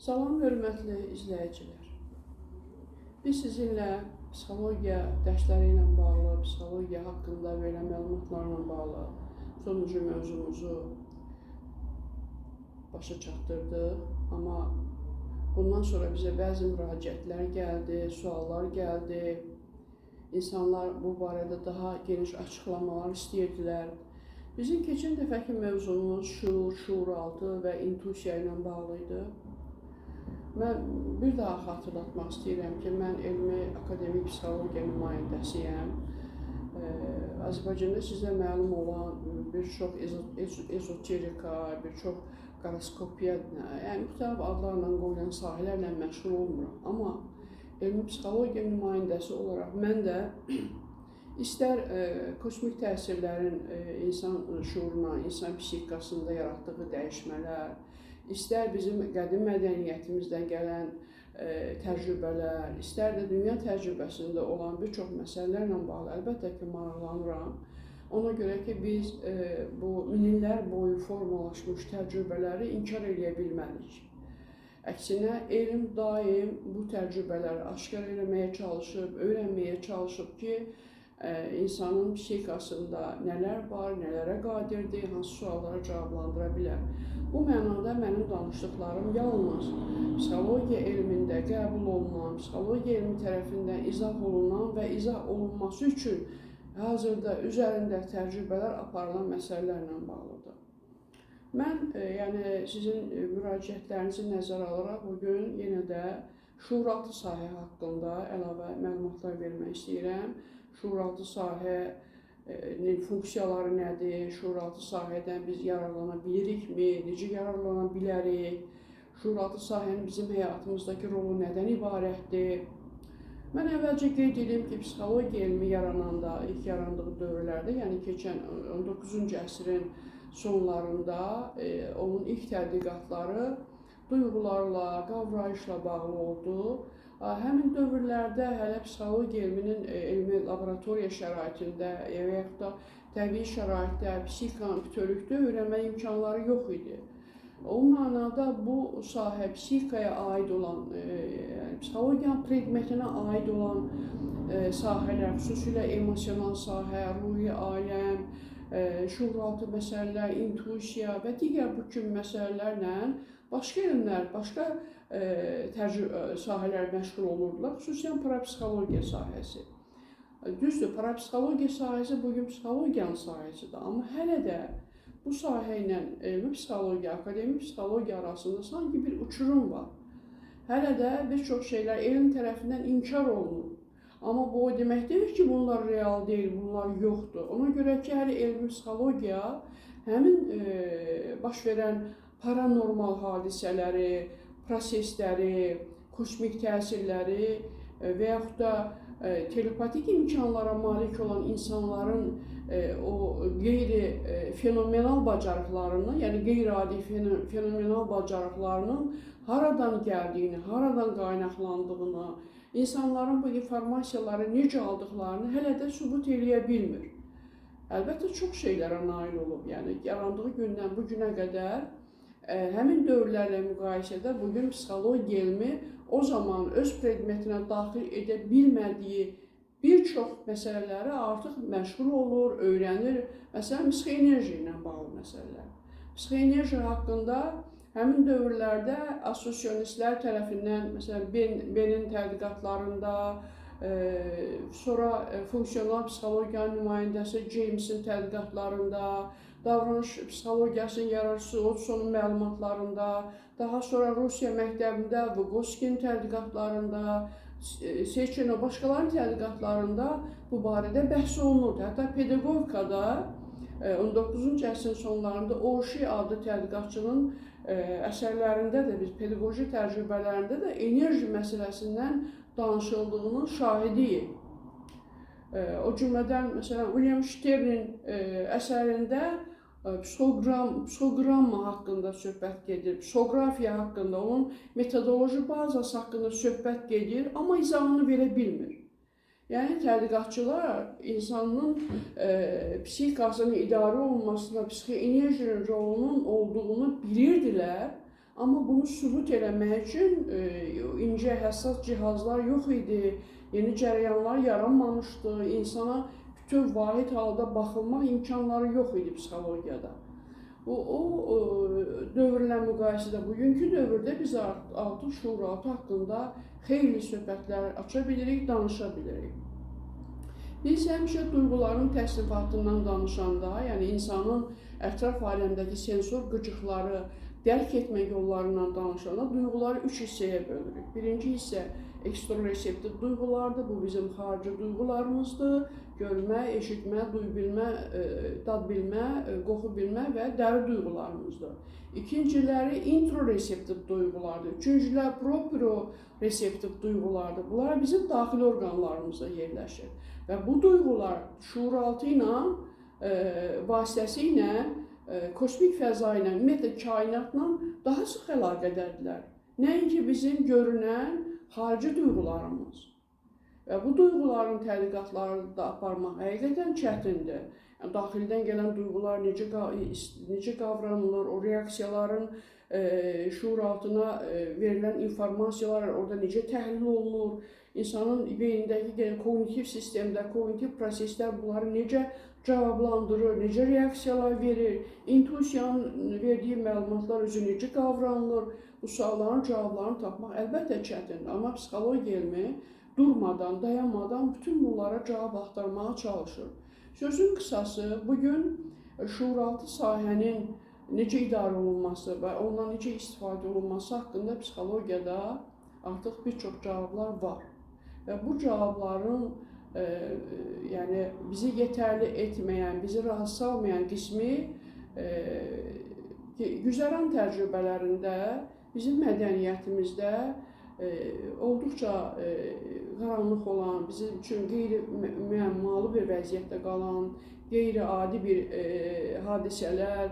Salam, hörmətli izləyicilər. Biz sizinlə psixologiya dərsləri ilə bağlı, psixologiya haqqında verilən məlumatlarla bağlı sonuncu mövzumuzu başa çatdırdıq. Amma bundan sonra bizə bəzi müraciətlər gəldi, suallar gəldi. İnsanlar bu barədə daha geniş açıqlamalar istəyirdilər. Bizim keçən dəfəki mövzumuz şuur, şuuraltı və intuisiya ilə bağlı idi. Mən bir daha xatırlatmaq istəyirəm ki, mən elmi akademik psixologiya nümayəndəsiyəm. Azərbaycanda sizə məlum olan bir çox ezoterika, bir çox qoroskopiya, yəni müxtəlif adlarla qoyulan sahələrlə məşğul olmuram. Amma elmi psixologiya nümayəndəsi olaraq mən də istər kosmik təsirlərin insan şuuruna, insan psixikasında yaratdığı dəyişmələr, istər bizim qədim mədəniyyətimizdən gələn təcrübələr, istər də dünya təcrübəsində olan bir çox məsələlərlə bağlı əlbəttə ki, maraqlanıram. Ona görə ki, biz bu minillər boyu formalaşmış təcrübələri inkar edə bilmərik. Əksinə, elm daim bu təcrübələri aşkar eləməyə çalışıb, öyrənməyə çalışıb ki, insanın psixikasında nələr var, nələrə qadirdir, hansı suallara cavablandıra bilər. Bu mənada mənim danışdıqlarım yalnız psixologiya elmində qəbul olunan, psixologiya elmi tərəfindən izah olunan və izah olunması üçün hazırda üzərində təcrübələr aparılan məsələlərlə bağlıdır. Mən sizin müraciətlərinizi nəzərə alaraq bugün yenə də şuuraltı sahə haqqında əlavə məlumatlar vermək istəyirəm. Şuuraltı sahənin funksiyaları nədir? Şuuraltı sahədən biz yararlana bilirikmi? Necə yararlana bilərik? Şuuraltı sahənin bizim həyatımızdakı rolu nədən ibarətdir? Mən əvvəlcə qeyd edeyim ki, psixologiya elmi yarananda, ilk yarandığı dövrlərdə, yəni keçən 19-cu əsrin sonlarında onun ilk tədqiqatları duyğularla, qavrayışla bağlı oldu. Həmin dövrlərdə hələ psixologiya elminin elmi laboratoriya şəraitində və yaxud da təbii şəraitdə, psixikanın bütövlükdə öyrənmə imkanları yox idi. O mənada bu sahə psixikaya aid olan, psixologiyanın predmetinə aid olan sahələr, xüsusilə emosional sahə, ruhi aləm, şuuraltı məsələlər, intuisiya və digər bu kimi məsələlərlə başqa elmlər, başqa sahələr məşğul olurdular, xüsusən parapsixologiya sahəsi. Düzdür, parapsixologiya sahəsi bugün psixologiyanın sahəsidir, amma hələ də bu sahə ilə elmi psixologiya, akademik psixologiya arasında sanki bir uçurum var. Hələ də bir çox şeylər elm tərəfindən inkar olunur. Amma bu o demək deyil ki, bunlar real deyil, bunlar yoxdur. Ona görə ki, hələ elmi psixologiya həmin baş verən paranormal hadisələri, prosesləri, kosmik təsirləri və yaxud da telepatik imkanlara malik olan insanların o qeyri-fenomenal bacarıqlarını, yəni qeyri-adi fenomenal bacarıqlarının haradan gəldiyini, haradan qaynaqlandığını, insanların bu informasiyaları necə aldıqlarını hələ də sübut eləyə bilmir. Əlbəttə, çox şeylərə nail olub, yəni yarandığı gündən bu günə qədər həmin dövrlərlə müqayisədə bugün psixologiya elmi o zaman öz predmetinə daxil edə bilmədiyi bir çox məsələləri artıq məşğul olur, öyrənir. Məsələn, psixoenerji ilə bağlı məsələlər. Psixoenerji haqqında həmin dövrlərdə asosialistlər tərəfindən, məsələn, Benin tədqiqatlarında, sonra funksional psixologiyanın nümayəndəsi Jamesin tədqiqatlarında, davranış psixologiyasının yaradıcısı Odsonun məlumatlarında, daha sonra Rusiya məktəbində Vygotskyinin tədqiqatlarında, Sechenov başqalarının tədqiqatlarında bu barədə bəhs olunurdu. Hətta pedaqogikada 19-cu əsrin sonlarında Orşi adlı tədqiqatçının əsərlərində də, biz pedaqoji təcrübələrində də enerji məsələsindən danışıldığının şahidiyik. O cümlədən, məsələn, William Sternin əsərində psixogramma haqqında söhbət gedir, psixografiya haqqında, onun metodoloji bazası haqqında söhbət gedir, amma izahını verə bilmir. Yəni, tədqiqatçılar insanın psixikasının idarə olunmasında psixoenerjinin rolunun olduğunu bilirdilər, Amma bunu sübut eləmək üçün incə, həssas cihazlar yox idi, yeni cərəyanlar yaranmamışdı, insana bütöv vahid halda baxılmaq imkanları yox idi psixologiyada. O dövrlə müqayisədə bugünkü dövrdə biz artıq şuuraltı haqqında xeyli söhbətlər aça bilirik, danışa bilirik. Biz həmişə duyğuların təsnifatından danışanda, yəni insanın ətraf aləmdəki sensor qıcıqları dərk etmə yollarından danışanda duyğuları 3 hissəyə bölürük. Birinci hissə ekstroreseptiv duyğulardır, bu bizim xarici duyğularımızdır. Görmə, eşitmə, duy bilmə, dad bilmə, qoxu bilmə və dəri duyğularımızdır. İkinciləri introreseptiv duyğulardır. Üçüncülər proprioreseptiv duyğulardır. Bunlar bizim daxili orqanlarımızda yerləşir. Və bu duyğular şuuraltı ilə, vasitəsilə, kosmik fəza ilə, ümumiyyətlə kainatla daha sıx əlaqədədirlər. Nəinki bizim görünən xarici duyğularımız. Və bu duyğuların tədqiqatlarını da aparmaq həqiqətən çətindir. Yəni, daxildən gələn duyğular necə qavranılır, o reaksiyaların şuuraltına verilən informasiyalar orada necə təhlil olunur, insanın beynindəki kognitiv sistemdə, kognitiv proseslər bunları necə cavablandırır, necə reaksiyalar verir, intuisiyanın verdiyi məlumatlar özü necə qavranılır, bu sualların cavablarını tapmaq əlbəttə çətindir. Amma psixologiya elmi durmadan, dayanmadan bütün bunlara cavab axtarmağa çalışır. Sözün qısası, bugün şuuraltı sahənin necə idarə olunması və ondan necə istifadə olunması haqqında psixologiyada artıq bir çox cavablar var. Və bu cavabların yəni bizi yetərli etməyən, bizi rahat salmayan qismi güzəran təcrübələrində, bizim mədəniyyətimizdə olduqca qaranlıq olan, bizim üçün qeyri-müəmmalı bir vəziyyətdə qalan, qeyri-adi bir hadisələr,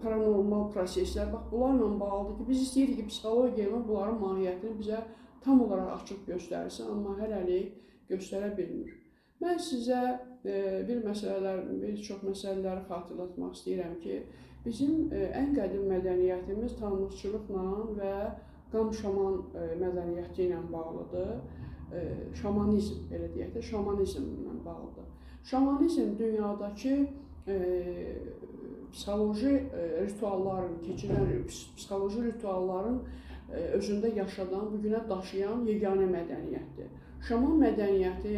paranormal proseslər, bax, bunlarla bağlıdır ki, biz istəyirik ki, psixologiyanın bunların mahiyyətini bizə tam olaraq açıq göstərsin, amma hələlik göstərə bilmir. Mən sizə bir çox məsələləri xatırlatmaq istəyirəm ki, bizim ən qədim mədəniyyətimiz tanrıçılıqla və qam-şaman mədəniyyəti ilə bağlıdır. Şamanizm, belə deyək də, şamanizmlə bağlıdır. Şamanizm dünyadakı psixoloji ritualların, keçirilən psixoloji ritualların özündə yaşadan, bugünə daşıyan yeganə mədəniyyətdir. Şaman mədəniyyəti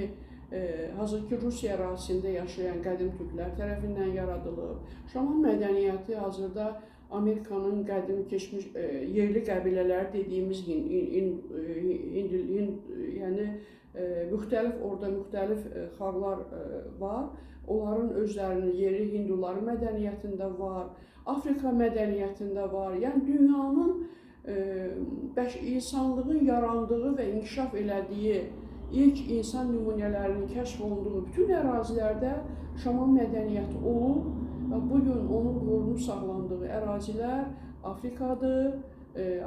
hazırki Rusiya ərazisində yaşayan qədim türklər tərəfindən yaradılıb. Şaman mədəniyyəti hazırda Amerikanın qədim keçmiş yerli qəbilələri dediyimiz yəni müxtəlif xalqlar var. Onların özlərinin yeri hinduların mədəniyyətində var, Afrika mədəniyyətində var. Yəni dünyanın insanlığın yarandığı və inkişaf elədiyi ilk insan nümunələrinin kəşf olunduğu bütün ərazilərdə şaman mədəniyyəti olub. Bugün onun qorunub sağlandığı ərazilər Afrikadır,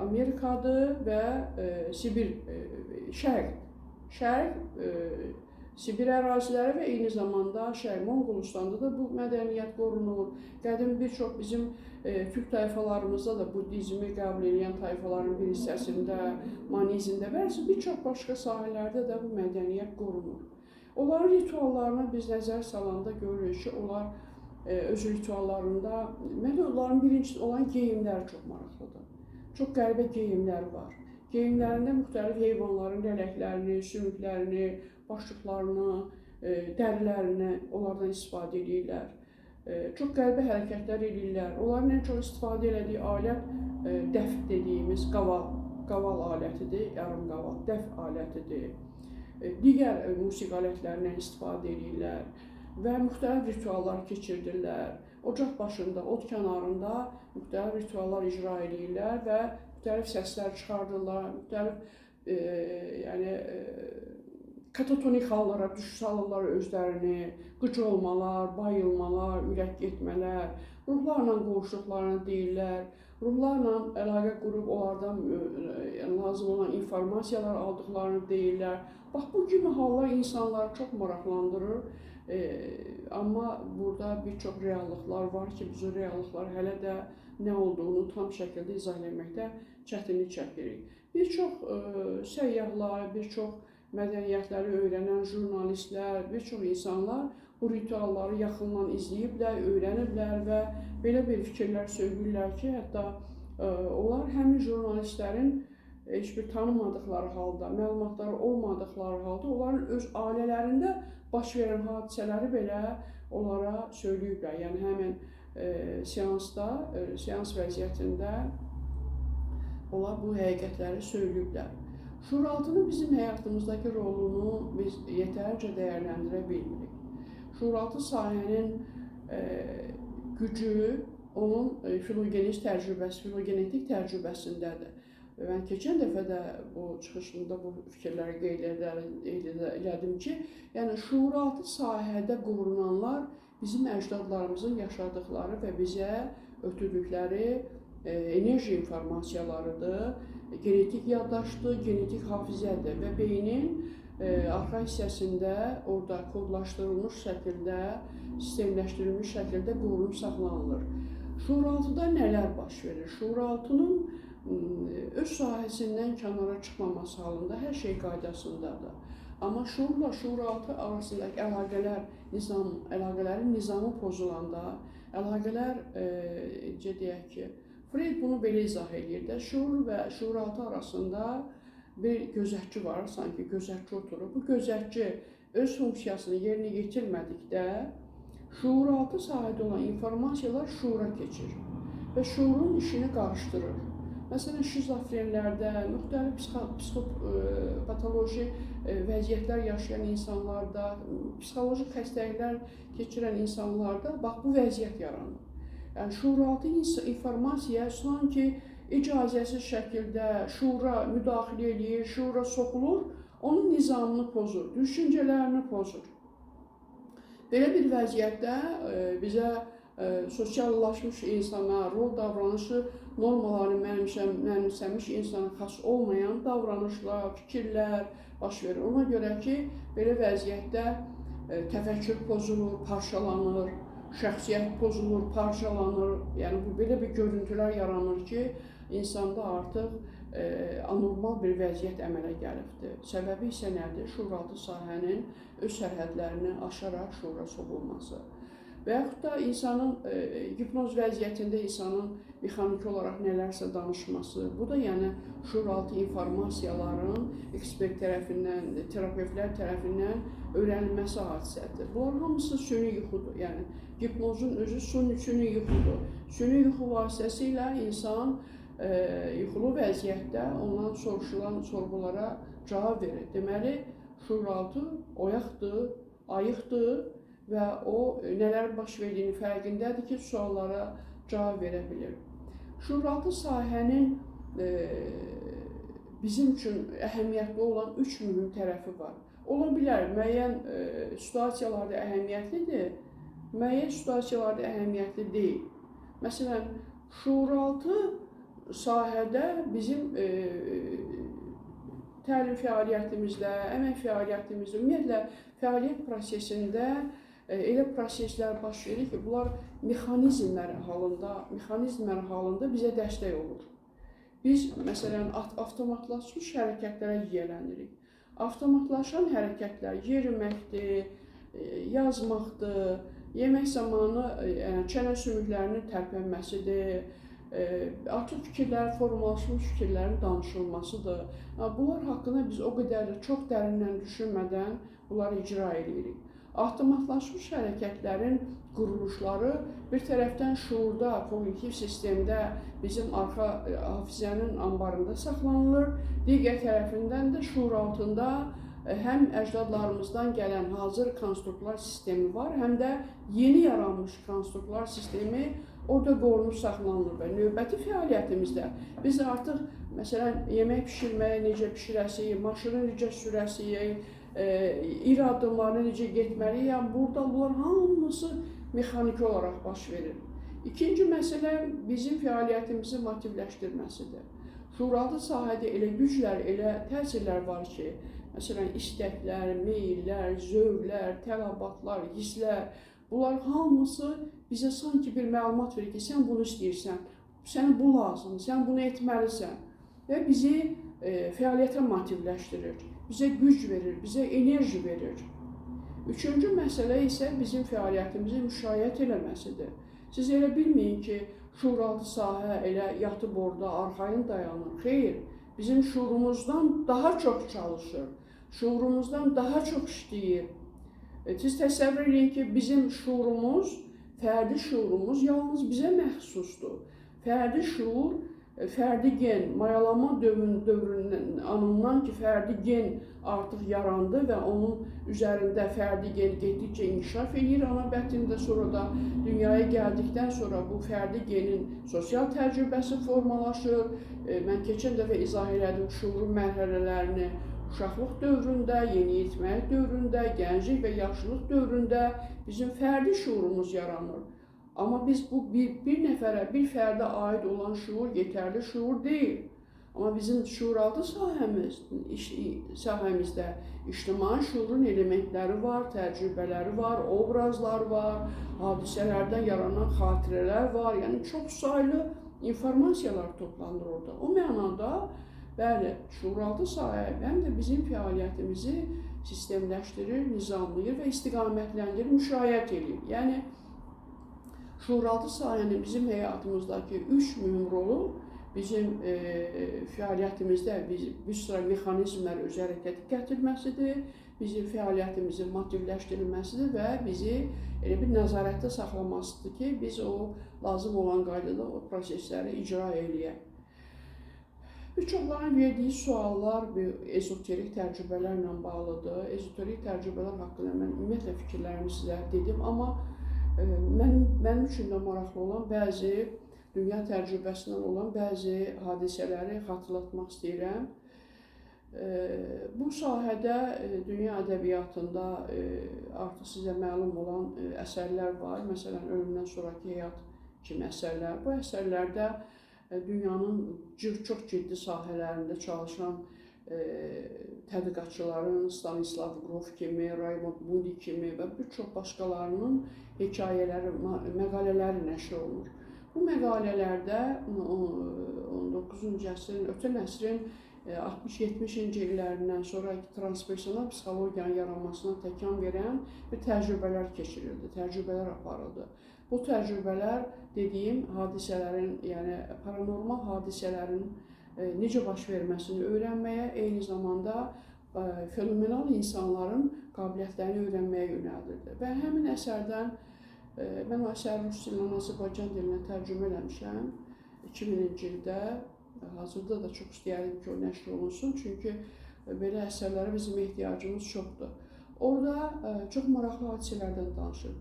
Amerikadır və Sibir, Şərq, Sibir əraziləri və eyni zamanda Şərq Monqolistanda da bu mədəniyyət qorunur. Qədim bir çox bizim türk tayfalarımızda da buddizmi qəbul edən tayfaların bir hissəsində, manizmdə və bir çox başqa sahələrdə də bu mədəniyyət qorunur. Onların rituallarına biz nəzər salanda görürük ki, onlar öz rituallarında, onların birincisi olan geyimləri çox maraqlıdır. Çox qəribə geyimlər var. Geyimlərində müxtəlif heyvanların lələklərini, sümüklərini, başlıqlarını, dərilərini onlardan istifadə edirlər. Çox qəribə hərəkətlər edirlər. Onların ən çox istifadə elədiyi alət dəf dediyimiz qaval alətidir, yarım qaval, dəf alətidir. Digər musiqi alətlərindən istifadə edirlər və müxtəlif rituallar keçirdirlər. Ocaq başında, od kənarında müxtəlif rituallar icra edirlər və müxtəlif səslər çıxardırlar, katatonik hallara salırlar özlərini, qıc olmalar, bayılmalar, ürək getmələr, ruhlarla qonşuluqlarını deyirlər, ruhlarla əlaqə qurub onlardan lazım olan informasiyalar aldıqlarını deyirlər. Bax, bu kimi hallar insanları çox maraqlandırır. Amma burada bir çox reallıqlar var ki, biz o reallıqları hələ də nə olduğunu tam şəkildə izah etməkdə çətinlik çəkirik. Bir çox səyyahlar, bir çox mədəniyyətləri öyrənən jurnalistlər, bir çox insanlar bu ritualları yaxından izləyiblər, öyrəniblər və belə bir fikirlər söyləyirlər ki, hətta onlar həmin jurnalistlərin heç bir tanımadıqları halda, məlumatları olmadıqları halda onların öz ailələrində baş verən hadisələri belə onlara söyləyiblər. Yəni həmin seans vəziyyətində onlar bu həqiqətləri söyləyiblər. Şuuraltının bizim həyatımızdakı rolunu biz yetərincə dəyərləndirə bilmirik. Şuuraltı sahənin gücü onun filogenetik təcrübəsindədir. Mən keçən dəfə də bu çıxışımda bu fikirləri qeyd elədim ki, yəni şuuraltı sahədə qorunanlar bizim əcdadlarımızın yaşadıkları və bizə ötürdükləri enerji informasiyalarıdır, genetik yaddaşdır, genetik hafizədir və beynin arxa hissəsində orada kodlaşdırılmış şəkildə, sistemləşdirilmiş şəkildə qorunub saxlanılır. Şuuraltıda nələr baş verir? Şuuraltının öz sahəsindən kənara çıxmaması halında hər şey qaydasındadır. Amma şuurla şuuraltı arasındakı əlaqələrin nizamı pozulanda, əlaqələr, deyək ki, Freud bunu belə izah edir də, şuur və şuuraltı arasında bir gözətçi var, sanki gözətçi oturur. Bu gözətçi öz funksiyasını yerinə yetirmədikdə, şuuraltı sahədə olan informasiyalar şuura keçir və şuurun işini qarışdırır. Məsələn, şizofrenlərdə, müxtəlif psixopatoloji vəziyyətlər yaşayan insanlarda, psixoloji xəstəliklər keçirən insanlarda bax bu vəziyyət yaranır. Yəni, şuuraltı informasiya sanki icazəsiz şəkildə şuura müdaxilə edir, şuura soxulur, onun nizamını pozur, düşüncələrini pozur. Belə bir vəziyyətdə bizə sosiallaşmış insana, rol davranışı normalarını mənimsəmiş insana xas olmayan davranışlar, fikirlər baş verir. Ona görə ki, belə vəziyyətdə təfəkkür pozulur, parçalanır, şəxsiyyət pozulur, parçalanır. Yəni, belə bir görüntülər yaranır ki, insanda artıq anormal bir vəziyyət əmələ gəlibdir. Səbəbi isə nədir? Şuuraltı sahənin öz sərhədlərini aşaraq şuura soxulması. Və yaxud da insanın hipnoz vəziyyətində insanın mexaniki olaraq nələrsə danışması. Bu da yəni şuuraltı informasiyaların ekspert tərəfindən, terapevtlər tərəfindən öyrənilməsi hadisədir. Bunlar hamısı süni yuxudur. Yəni hipnozun özü süni yuxudur. Süni yuxu vasitəsilə insan yuxulu vəziyyətdə ondan soruşulan sorğulara cavab verir. Deməli, şuuraltı oyaqdır, ayıqdır və o nələr baş verdiyini fərqindədir ki, suallara cavab verə bilir. Şuuraltı sahənin bizim üçün əhəmiyyətli olan 3 mühüm tərəfi var. Ola bilər, müəyyən situasiyalarda əhəmiyyətlidir, müəyyən situasiyalarda əhəmiyyətli deyil. Məsələn, şuuraltı sahədə bizim təlim fəaliyyətimizdə, əmək fəaliyyətimizdə, ümumiyyətlə fəaliyyət prosesində elə proseslər baş verir ki, bunlar mexanizmlər halında bizə dəstək olur. Biz, məsələn, avtomatlaşmış hərəkətlərə yiyələnirik. Avtomatlaşan hərəkətlər yeriməkdir, yazmaqdır, yemək zamanı çənə sümüklərinin tərpənməsidir, artıq fikirlər, formalaşmış fikirlərin danışılmasıdır. Bunlar haqqında biz o qədər də çox dərindən düşünmədən bunları icra edirik. Avtomatlaşmış hərəkətlərin quruluşları bir tərəfdən şuurda, kognitiv sistemdə bizim arxa hafizənin anbarında saxlanılır, digər tərəfindən də şuur altında həm əcdadlarımızdan gələn hazır konstruktlar sistemi var, həm də yeni yaranmış konstruktlar sistemi orada qorunub saxlanılır və növbəti fəaliyyətimizdə biz artıq, məsələn, yemək pişirməyə necə pişirəsiyik, maşını necə sürəsiyik, iri addımlarına necə getməliyik, yəni burada bunlar hamısı mexaniki olaraq baş verir. İkinci məsələ bizim fəaliyyətimizi motivləşdirməsidir. Şuuraltı sahədə elə güclər, elə təsirlər var ki, məsələn, istəklər, meyillər, zövqlər, tələbatlar, hisslər, bunlar hamısı bizə sanki bir məlumat verir ki, sən bunu istəyirsən, Sənə bu lazımdır, sən bunu etməlisən və bizi fəaliyyətə motivləşdirir, bizə güc verir, bizə enerji verir. Üçüncü məsələ isə bizim fəaliyyətimizi müşayiət eləməsidir. Siz elə bilməyin ki, şuuraltı sahə elə yatıb orada, arxayın dayanır. Xeyr, bizim şuurumuzdan daha çox çalışır, şuurumuzdan daha çox işləyir. Siz təsəvvür edin ki, bizim şuurumuz, fərdi şuurumuz yalnız bizə məxsusdur. Fərdi şuur, fərdi gen, mayalama dövründən anından ki, fərdi gen artıq yarandı və onun üzərində fərdi gen getdikcə inkişaf edir ana bətnində, sonra da dünyaya gəldikdən sonra bu fərdi genin sosial təcrübəsi formalaşır. Mən keçən dəfə izah elədim şuurun mərhələlərini. Uşaqlıq dövründə, yeniyetməlik dövründə, gənclik və yaşlılıq dövründə bizim fərdi şuurumuz yaranır. Amma biz bu bir nəfərə, bir fərdə aid olan şuur yetərli şuur deyil. Amma bizim şuuraltı sahəmizdə ictimai şuurun elementləri var, təcrübələri var, obrazlar var, hadisələrdən yaranan xatirələr var. Yəni çox saylı informasiyalar toplanır orada. O mənada bəli, şuuraltı sahə həm də bizim fəaliyyətimizi sistemləşdirir, nizamlayır və istiqamətləndirir, müşayiət edir. Yəni şuuraltı sahənin bizim həyatımızdakı üç mühüm rolu bizim fəaliyyətimizdə bir sıra mexanizmlər öz hərəkətə gətirməsidir, bizim fəaliyyətimizi motivləşdirilməsidir və bizi elə bir nəzarətdə saxlamasıdır ki, biz o lazım olan qaydada o prosesləri icra eləyək. Bir çoxların verdiyi suallar ezoterik təcrübələrlə bağlıdır. Ezoterik təcrübələr haqqında mən ümumiyyətlə fikirlərimi sizə dedim, amma mənim üçün də maraqlı olan bəzi dünya təcrübəsindən olan bəzi hadisələri xatırlatmaq istəyirəm. Bu sahədə dünya ədəbiyyatında artıq sizə məlum olan əsərlər var. Məsələn, ölümdən sonraki həyat kimi əsərlər. Bu əsərlərdə dünyanın çox ciddi sahələrində çalışan tədqiqatçıların Stanislav Grof kimi, Raymond Moody kimi və bir çox başqalarının hekayələri, məqalələri nəşr olunur. Bu məqalələrdə 19-cu əsrin, ötən əsrin 60-70-ci illərindən sonraki transpersonal psixologiyanın yaranmasına təkan verən bir təcrübələr keçirildi, təcrübələr aparıldı. Bu təcrübələr dediyim hadisələrin, yəni paranormal hadisələrin necə baş verməsini öyrənməyə, eyni zamanda fenomenal insanların qabiliyyətlərini öyrənməyə yönəldirdi. Və həmin əsərdən, mən o əsəri rus dilindən Azərbaycan dilinə tərcümə eləmişəm 2000-ci ildə. Hazırda da çox istəyərdim ki, o nəşr olunsun, çünki belə əsərlərə bizim ehtiyacımız çoxdur. Orada çox maraqlı hadisələrdən danışır.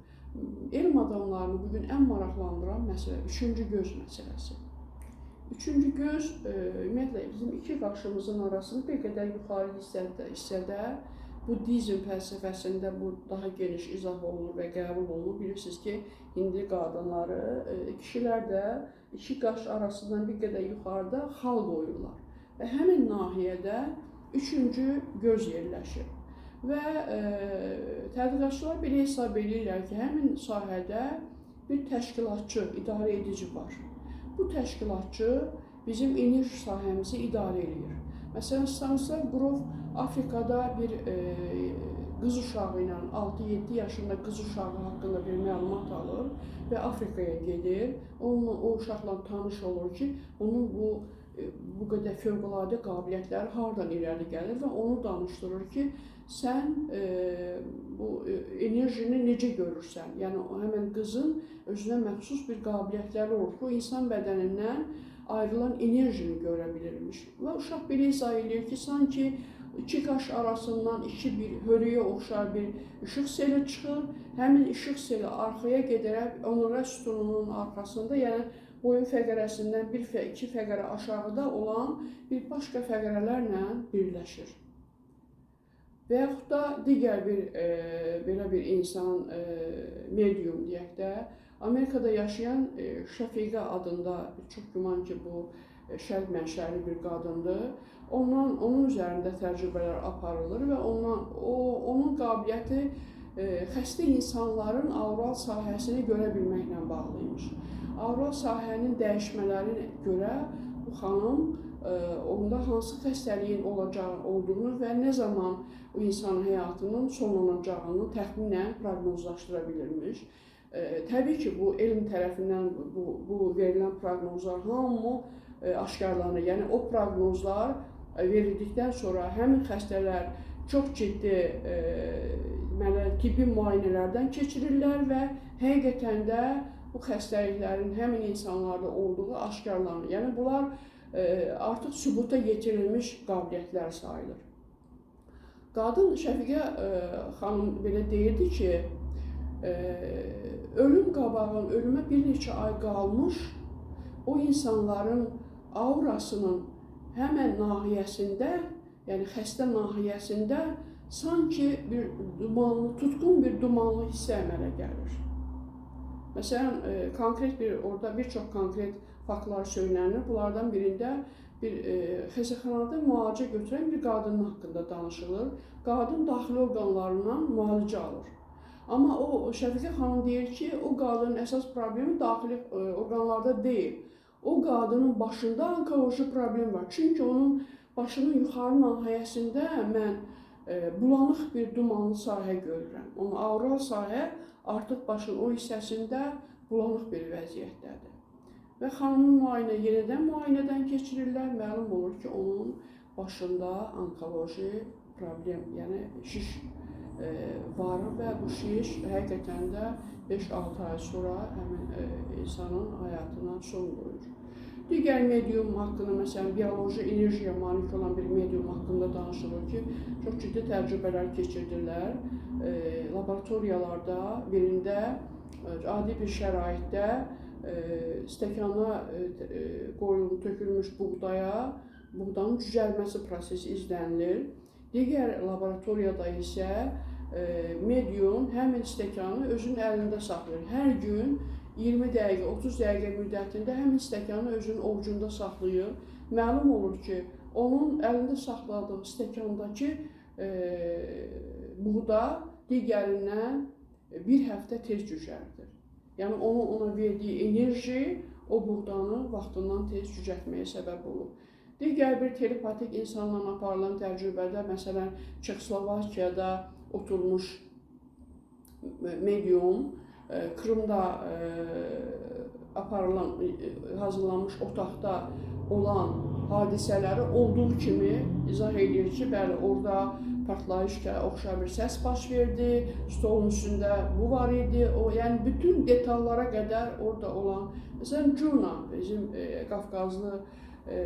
Elm adamlarını bugün ən maraqlandıran məsələ üçüncü göz məsələsi. Üçüncü göz, ümumiyyətlə, bizim iki qaşımızın arasında bir qədər yuxarı hissədə Buddizm fəlsəfəsində bu daha geniş izah olunur və qəbul olunur. Bilirsiniz ki, Hindi qadınları, kişilər də iki qaş arasından bir qədər yuxarıda xal qoyurlar. Və həmin nahiyədə üçüncü göz yerləşir. Və tədqiqatçılar belə hesab edirlər ki, həmin sahədə bir təşkilatçı, idarə edici var. Bu təşkilatçı bizim enerji sahəmizi idarə edir. Məsələn, Stanislav Grof Afrikada bir qız uşağı ilə, 6-7 yaşında qız uşağı haqqında bir məlumat alır və Afrikaya gedir. Onunla, o uşaqla tanış olur ki, onun bu qədər fövqəladə qabiliyyətləri hardan irəli gəlir və onu danışdırır ki, sən bu enerjini necə görürsən? Yəni, həmən qızın özünə məxsus bir qabiliyyətləri olur ki, o insan bədənindən ayrılan enerjini görə bilirmiş. Və uşaq belə izah edir ki, sanki iki qaş arasından bir hörüyə oxşar bir işıq seli çıxır. Həmin işıq seli arxaya gedərək onura sütununun arxasında, yəni boyun fəqərəsindən iki fəqərə aşağıda olan bir başqa fəqərələrlə birləşir. Və yaxud da digər belə bir insan, medium deyək də, Amerikada yaşayan Şəfiqə adında, çox güman ki, bu şərq mənşəli bir qadındır. Onun üzərində təcrübələr aparılır və onun qabiliyyəti xəstə insanların avral sahəsini görə bilməklə bağlıymış. Avral sahənin dəyişmələrinə görə bu xanım onda hansı xəstəliyin olduğunu və nə zaman o insanın həyatının sonlanacağını təxminən proqnozlaşdıra bilirmiş. Təbii ki, bu elm tərəfindən bu verilən proqnozlar hamı aşkarlanır. Yəni o proqnozlar verildikdən sonra həmin xəstələr çox ciddi tibbi müayinələrdən keçirirlər və həqiqətən də bu xəstəliklərin həmin insanlarda olduğu aşkarlanır. Yəni bunlar artıq sübuta yetirilmiş qabiliyyətlər sayılır. Qadın Şəfiqə xanım belə deyirdi ki, ölümə bir neçə ay qalmış o insanların aurasının həmən nahiyəsində, yəni xəstə nahiyəsində sanki bir dumanlı, tutqun bir dumanlı hissə əmələ gəlir. Məsələn, orada bir çox konkret faktlar söylənir. Bunlardan birində bir xəstəxanada müalicə götürən bir qadının haqqında danışılır. Qadın daxili orqanlarından müalicə alır. Amma Şəfiqə xanım deyir ki, o qadının əsas problemi daxili orqanlarda deyil. O qadının başında onkoloji problem var. Çünki onun başının yuxarı nahiyəsində mən bulanıq bir dumanlı sahə görürəm. Onun aural sahə artıq başın o hissəsində bulanıq bir vəziyyətdədir. Və xanımın yenidən müayinədən keçirirlər. Məlum olur ki, onun başında onkoloji problem, yəni şiş var və bu şiş həqiqətən də 5-6 ay sonra həmin insanın həyatına son qoyur. Digər medium haqqında, məsələn, bioloji enerjiyə malik olan bir medium haqqında danışılır ki, çox ciddi təcrübələr keçirdirlər. Laboratoriyalarda birində adi bir şəraitdə stəkana tökülmüş buğdanın cücərməsi prosesi izlənilir. Digər laboratoriyada isə medium həmin stəkanı özünün əlində saxlayır. Hər gün 20 dəqiqə, 30 dəqiqə müddətində həmin stəkanı özünün ovucunda saxlayır. Məlum olur ki, onun əlində saxladığı stəkandakı buğda digərindən bir həftə tez cücərdir. Yəni ona verdiyi enerji o buğdanı vaxtından tez cücərtməyə səbəb olur. Digər bir telepatik insanla aparılan təcrübədə, məsələn, Çexoslovakiyada oturmuş medium, Krımda hazırlanmış otaqda olan hadisələri olduğu kimi izah edir ki, bəli, orada partlayışa oxşar bir səs baş verdi, stolun üstündə bu var idi, yəni bütün detallara qədər orada olan, məsələn, Cuna, bizim Qafqazlı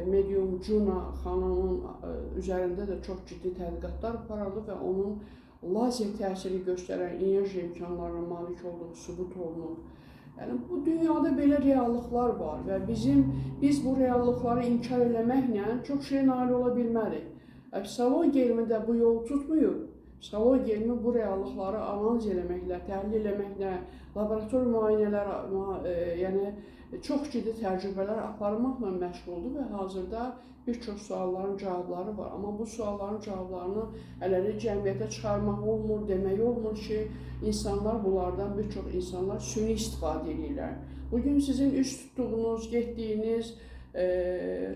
medium Cuna xanımın üzərində də çox ciddi tədqiqatlar aparıldı və onun lazer təsiri göstərən enerji imkanlarına malik olduğu sübut olunub. Yəni, bu dünyada belə reallıqlar var və biz bu reallıqları inkar eləməklə çox şey nail ola bilmərik. Psixologiya elmində bu yol tutmuyur. Psixologiya elmi bu reallıqları analiz eləməklə, təhlil eləməklə, laborator müayinələr, yəni çox ciddi təcrübələr aparmaqla məşğuldur və hazırda bir çox sualların cavabları var. Amma bu sualların cavablarını hələlik cəmiyyətə çıxarmaq olmur, demək olmur ki, bir çox insanlar süni istifadə edirlər. Bugün sizin üst tutduğunuz, getdiyiniz,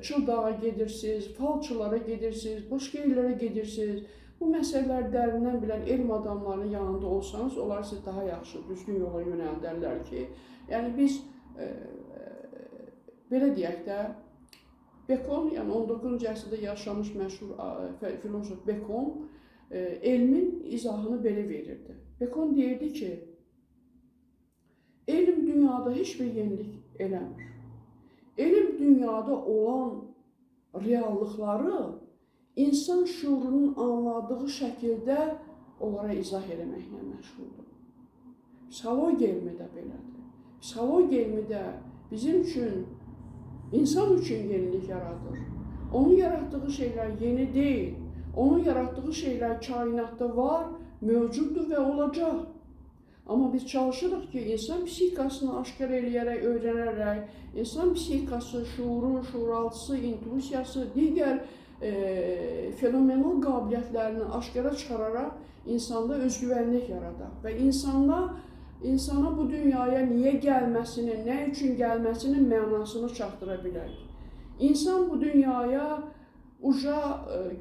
Çıldağa gedirsiniz, falçılara gedirsiniz, başqa yerlərə gedirsiniz. Bu məsələlər dərindən bilən elm adamlarının yanında olsanız, onlar sizi daha yaxşı, düzgün yola yönəldərlər ki, yəni biz, belə deyək də, Bekon, yəni 19-cu əsrdə yaşamış məşhur filosof Bekon, elmin izahını belə verirdi. Bekon deyirdi ki, elm dünyada heç bir yenilik eləmir. Elm dünyada olan reallıqları insan şuurunun anladığı şəkildə onlara izah eləməklə məşğuldur. Psixologiya elmi də belədir. Psixologiya elmi də bizim üçün, insan üçün yenilik yaradır. Onun yaratdığı şeylər yeni deyil. Onun yaratdığı şeylər kainatda var, mövcuddur və olacaq. Amma biz çalışırıq ki, insan psixikasını aşkar eləyərək, öyrənərək, insan psixikası, şuuru, şuuraltısı, intuisiyası, digər fenomenal qabiliyyətlərini aşkara çıxararaq insanda özgüvənlik yaradar və insana bu dünyaya niyə gəlməsinin, nə üçün gəlməsinin mənasını çatdıra bilər. İnsan bu dünyaya uca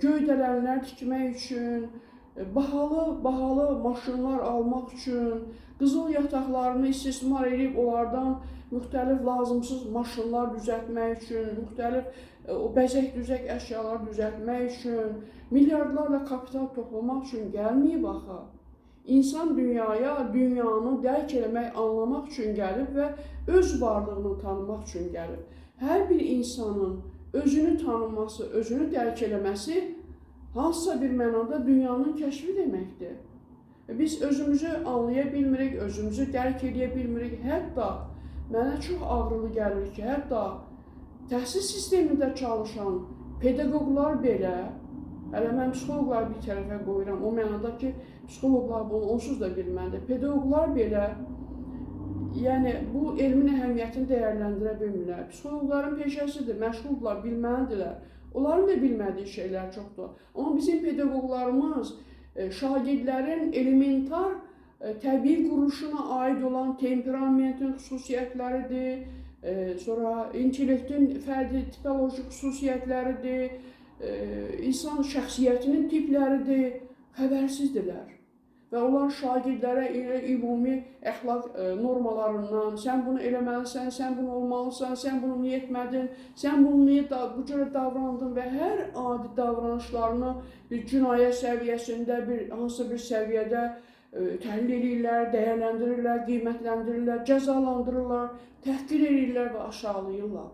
göydələnlər tikmək üçün, bahalı maşınlar almaq üçün, qızıl yataqlarını istismar edib onlardan müxtəlif lazımsız maşınlar düzəltmək üçün, müxtəlif o bəzək-düzək əşyalar düzəltmək üçün, milyardlarla kapital toplamaq üçün gəlməyib axı. İnsan dünyaya, dünyanı dərk eləmək, anlamaq üçün gəlib və öz varlığını tanımaq üçün gəlib. Hər bir insanın özünü tanıması, özünü dərk eləməsi hansısa bir mənada dünyanın kəşfi deməkdir. Biz özümüzü anlaya bilmirik, özümüzü dərk edə bilmirik. Hətta mənə çox ağrılı gəlir ki, hətta təhsil sistemində çalışan pedaqoqlar belə, hələ mən psixoloqları bir tərəfə qoyuram, o mənada ki, psixoloqlar bunu onsuz da bilməlidir. Pedaqoqlar belə, yəni bu elmin əhəmiyyətini dəyərləndirə bilmirlər. Psixoloqların peşəsidir, məşğuldurlar, bilməlidirlər. Onların da bilmədiyi şeylər çoxdur. Amma bizim pedaqoqlarımız şagirdlərin elementar təbii quruluşuna aid olan temperamentin xüsusiyyətləridir, sonra intellektin fərdi tipoloji xüsusiyyətləridir, insan şəxsiyyətinin tipləridir, xəbərsizdirlər. Və onlar şagirdlərə ümumi əxlaq normalarından, sən bunu eləməlisən, sən bunu olmalısan, sən bunu niyə etmədin, sən bunu niyə bu cürə davrandın və hər adi davranışlarını bir cinayət səviyyəsində, hansısa bir səviyyədə təhlil edirlər, dəyərləndirirlər, qiymətləndirirlər, cəzalandırırlar, təhqir edirlər və aşağılayırlar.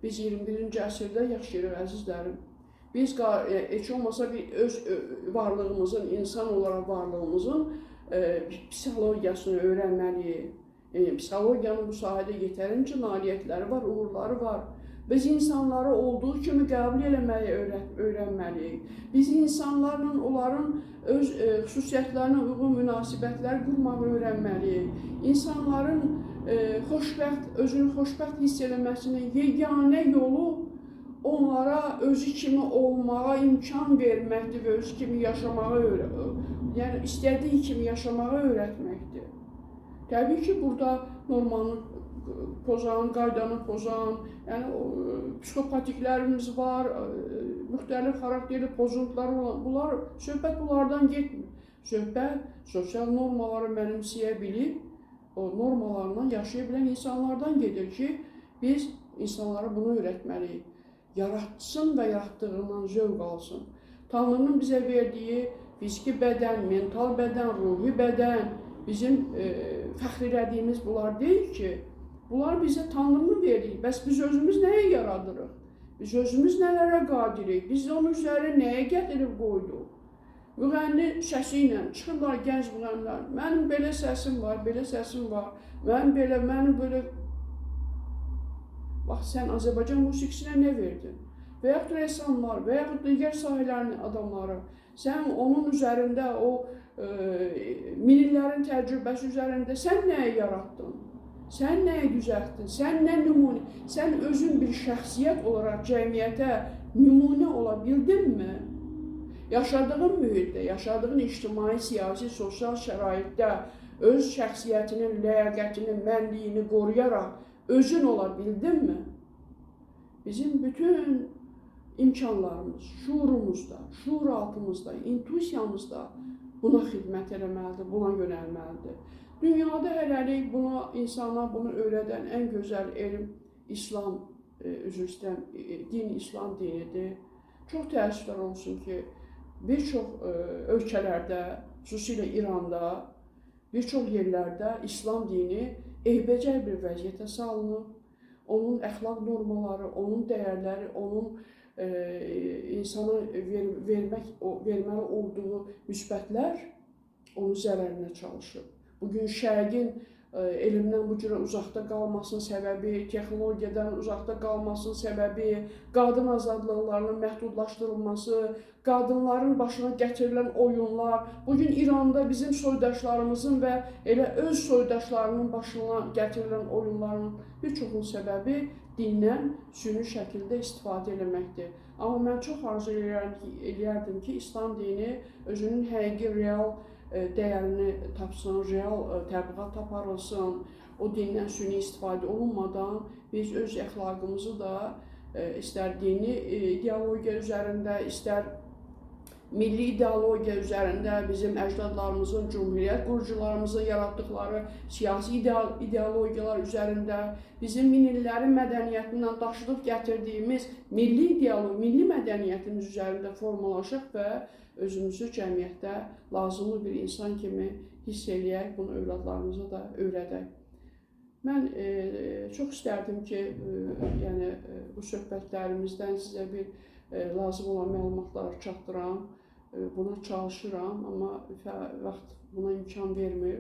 Biz 21-ci əsrdə yaşayırıq, əzizlərim. Biz heç olmasa öz varlığımızın, insan olaraq varlığımızın psixologiyasını öyrənməliyik. Psixologiyanın bu sahədə yetərincə nailiyyətləri var, uğurları var. Biz insanları olduğu kimi qəbul eləməyi öyrənməliyik. Biz insanlarla onların öz xüsusiyyətlərinə uyğun münasibətlər qurmağı öyrənməliyik. İnsanların özünü xoşbəxt hiss eləməsinin yeganə yolu onlara özü kimi olmağa imkan verməkdir və özü kimi yaşamağı yəni istədiyi kimi yaşamağı öyrətməkdir. Təbii ki, burada normanı pozan, qaydanı pozan, yəni psixopatiklərimiz var, müxtəlif xarakterli pozuntular olan, söhbət bunlardan getmir. Söhbət sosial normaları mənimsəyə bilib, o normalarla yaşaya bilən insanlardan gedir ki, biz insanlara bunu öyrətməliyik. Yaratsın və yaratdığından zövq alsın. Tanrının bizə verdiyi fiziki bədən, mental bədən, ruhi bədən, bizim fəxr elədiyimiz bunlar deyil ki, bunlar bizə Tanrını verir. Bəs biz özümüz nəyə yaradırıq? Biz özümüz nələrə qadirik? Biz onun üzərinə nəyə gətirib qoyduq? Müğənni səsi ilə çıxırlar gənc müğənnilər. Mənim belə səsim var, belə səsim var. Mənim belə... Bax, sən Azərbaycan musiqisinə nə verdin? Və yaxud rəssamlar, və yaxud digər sahələrin adamları, sən onun üzərində, o minillərin təcrübəsi üzərində sən nəyə yaratdın? Sən nəyə düzəltdin? Sən nə nümunə? Sən özün bir şəxsiyyət olaraq cəmiyyətə nümunə ola bildinmi? Yaşadığın mühitdə, yaşadığın ictimai, siyasi, sosial şəraitdə öz şəxsiyyətinin, ləyaqətinin, mənliyini qoruyaraq özün ola bildinmi? Bizim bütün imkanlarımız, şuurumuzda, şuur altımızda, intuisiyamızda buna xidmət eləməlidir, buna yönəlməlidir. Dünyada hələlik insana bunu öyrədən ən gözəl elm İslam, din İslam dinidir. Çox təəssüflər olsun ki, bir çox ölkələrdə, xüsusilə İranda, bir çox yerlərdə İslam dini eybəcər bir vəziyyətə salınıb, onun əxlaq normaları, onun dəyərləri, onun insana verməli olduğu müsbətlər onun zərərinə çalışıb. Bugün şərqin elmdən bu cürə uzaqda qalmasının səbəbi, texnologiyadan uzaqda qalmasının səbəbi, qadın azadlıqlarının məhdudlaşdırılması, qadınların başına gətirilən oyunlar, bugün İranda bizim soydaşlarımızın və elə öz soydaşlarının başına gətirilən oyunların bir çoxunun səbəbi dindən süni şəkildə istifadə etməkdir. Amma mən çox arzu eləyərdim ki, İslam dini özünün həqiqi, real dəyərini tapsın, real təbliğat aparılsın. O dindən süni istifadə olunmadan biz öz əxlaqımızı da istər dini ideologiya üzərində, istər milli ideologiya üzərində bizim əcdadlarımızın, cümhuriyyət qurucularımızın yaratdıqları siyasi ideologiyalar üzərində, bizim min illərin mədəniyyətindən daşıdıb gətirdiyimiz milli mədəniyyətimiz üzərində formalaşıq və özümüzü cəmiyyətdə lazımlı bir insan kimi hiss eləyək, bunu övladlarımıza da öyrədək. Mən çox istərdim ki, yəni bu söhbətlərimizdən sizə bir lazım olan məlumatları çatdıram. Buna çalışıram, amma vaxt buna imkan vermir.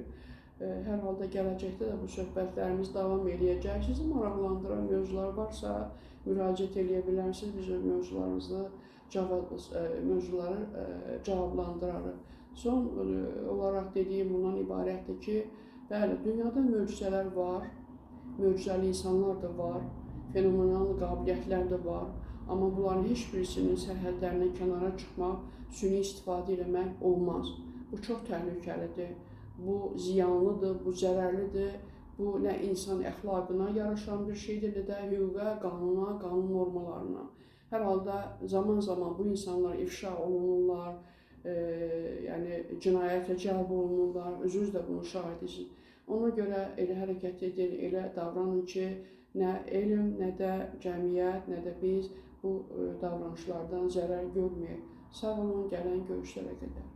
Hər halda gələcəkdə də bu söhbətlərimiz davam eləyəcək. Sizi maraqlandıran mövzular varsa müraciət edə bilərsiniz. Biz öz mövzuları cavablandırarıq. Son olaraq dediyim bundan ibarətdir ki, bəli, dünyada möcüzələr var, möcüzəli insanlar da var, fenomenal qabiliyyətlər də var. Amma bunların heç birisinin sərhədlərindən kənara çıxmaq, süni istifadə etmək olmaz. Bu çox təhlükəlidir, bu ziyanlıdır, bu zərərlidir. Bu nə insan əxlaqına yaraşan bir şeydir, nə də hüquqa, qanuna, qanun normalarına. Hər halda zaman-zaman bu insanlar ifşa olunurlar, yəni cinayətə cəlb olunurlar, özünüz də bunu şahidisiniz. Ona görə elə hərəkət edin, elə davranın ki, nə elm, nə də cəmiyyət, nə də biz bu davranışlardan zərər görməyək. Sağ olun, gələn görüşlərə qədər.